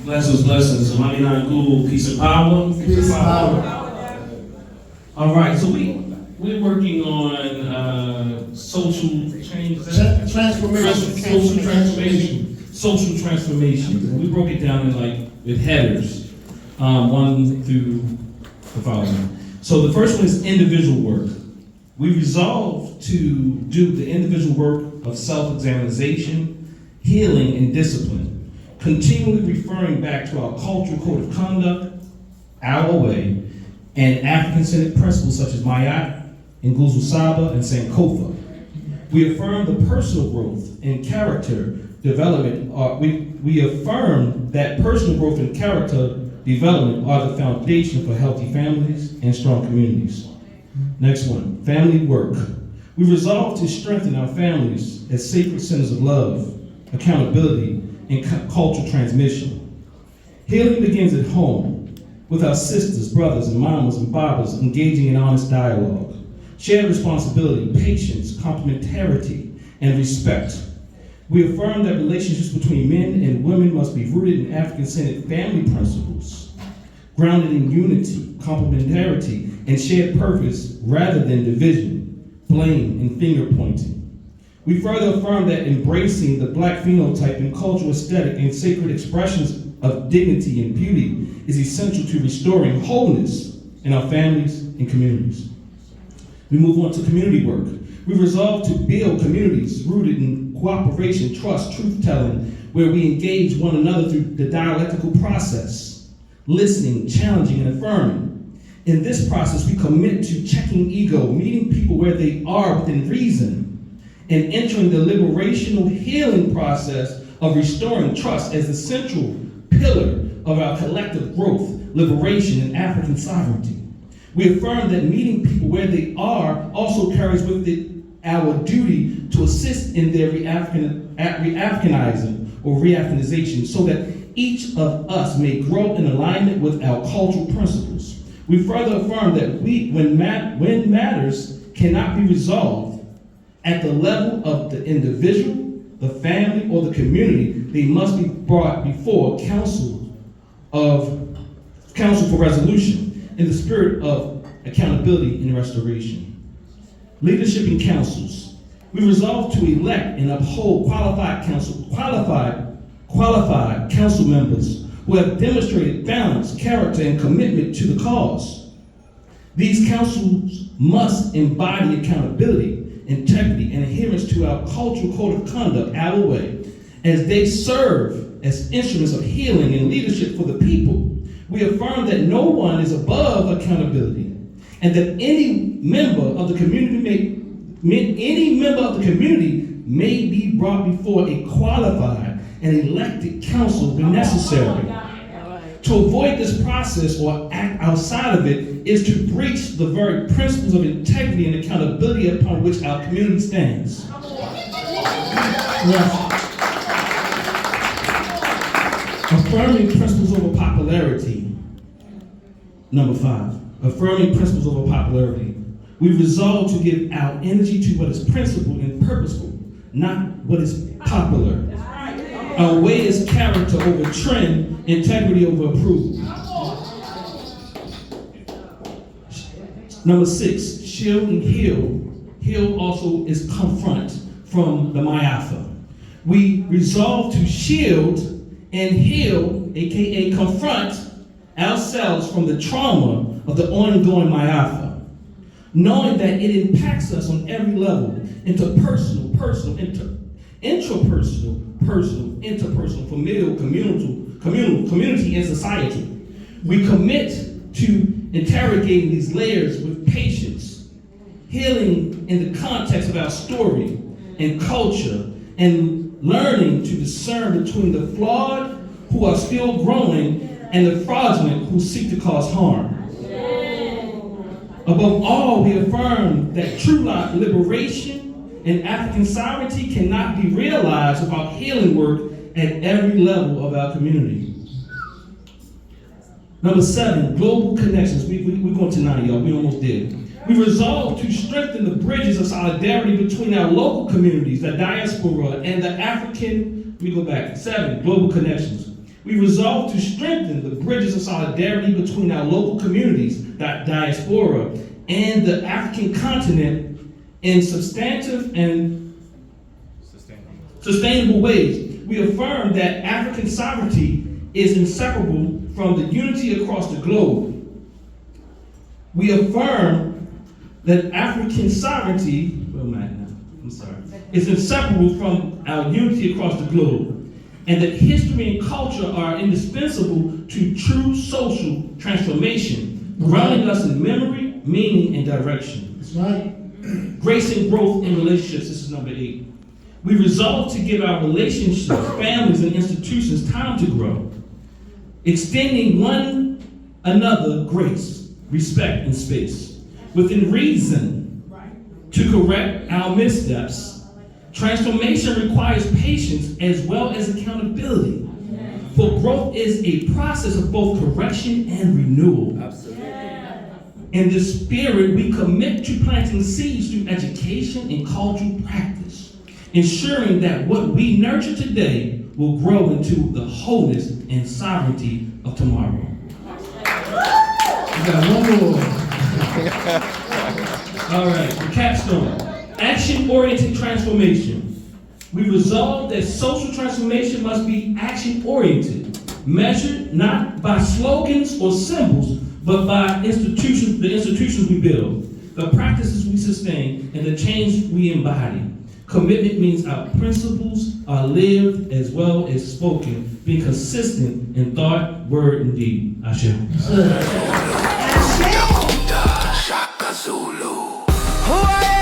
Blessings, blessings. 𝐒𝐨𝐜𝐢𝐴𝐷𝐿, peace and power. Peace and power. All right, so we're working on social change. Social transformation. We broke it down in with headers, 1 through the following. So the first one is individual work. We resolved to do the individual work of self-examination, healing, and discipline, continually referring back to our cultural code of conduct, our way, and African-centered principles such as Maat, 𝐒𝐨𝐷𝐿, and Sankofa. We affirm the personal growth and character development. We affirm that personal growth and character development are the foundation for healthy families and strong communities. Next one, family work. We resolve to strengthen our families as sacred centers of love, accountability, and cultural transmission. Healing begins at home, with our sisters, brothers, and mamas and babas engaging in honest dialogue, shared responsibility, patience, complementarity, and respect. We affirm that relationships between men and women must be rooted in African-centered family principles, grounded in unity, complementarity, and shared purpose rather than division, blame, and finger-pointing. We further affirm that embracing the Black phenotype and cultural aesthetic and sacred expressions of dignity and beauty is essential to restoring wholeness in our families and communities. We move on to community work. We resolve to build communities rooted in cooperation, trust, truth-telling, where we engage one another through the dialectical process, listening, challenging, and affirming. In this process, we commit to checking ego, meeting people where they are within reason, and entering the liberational healing process of restoring trust as the central pillar of our collective growth, liberation, and African sovereignty. We affirm that meeting people where they are also carries with it our duty to assist in their re-Africanizing or re-Africanization so that each of us may grow in alignment with our cultural principles. We further affirm that when matters cannot be resolved at the level of the individual, the family, or the community, they must be brought before council for resolution in the spirit of accountability and restoration. Leadership in councils. We resolve to elect and uphold qualified council members who have demonstrated balance, character, and commitment to the cause. These councils must embody accountability, integrity, and adherence to our cultural code of conduct, our way, as they serve as instruments of healing and leadership for the people. We affirm that no one is above accountability, and that any member of the community may be brought before a qualified and elected council when necessary. To avoid this process or act outside of it is to breach the very principles of integrity and accountability upon which our community stands. Yes. Affirming principles over popularity. Number 5. Affirming principles over popularity. We resolve to give our energy to what is principled and purposeful, not what is popular. Our way is character over trend, integrity over approval. Number 6, shield and heal. Heal also is confront from the Mayafa. We resolve to shield and heal, aka confront, ourselves from the trauma of the ongoing Mayafa, knowing that it impacts us on every level, interpersonal, interpersonal, familial, community, and society. We commit to interrogating these layers with patience, healing in the context of our story and culture, and learning to discern between the flawed who are still growing and the fraudulent who seek to cause harm. Above all, we affirm that true liberation and African sovereignty cannot be realized without healing work at every level of our community. Number 7, global connections. We're going to 9, y'all. We almost did. We resolve to strengthen the bridges of solidarity between our local communities, the diaspora, and the African. 7, global connections. We resolve to strengthen the bridges of solidarity between our local communities, diaspora, and the African continent in substantive and sustainable ways. We affirm that African sovereignty is inseparable from the unity across the globe. We affirm that African sovereignty, is inseparable from our unity across the globe, and that history and culture are indispensable to true social transformation, grounding us in memory, meaning, and direction. That's right. Grace and growth in relationships, this is number 8. We resolve to give our relationships, families, and institutions time to grow, extending one another grace, respect, and space, within reason to correct our missteps. Transformation requires patience as well as accountability. For growth is a process of both correction and renewal. Absolutely. In this spirit, we commit to planting seeds through education and cultural practice, ensuring that what we nurture today will grow into the wholeness and sovereignty of tomorrow. We got one more. All right, the capstone. Action-oriented transformation. We resolve that social transformation must be action-oriented, measured not by slogans or symbols, but by the institutions we build, the practices we sustain, and the change we embody. Commitment means our principles are lived as well as spoken, being consistent in thought, word, and deed. Ashe. Who I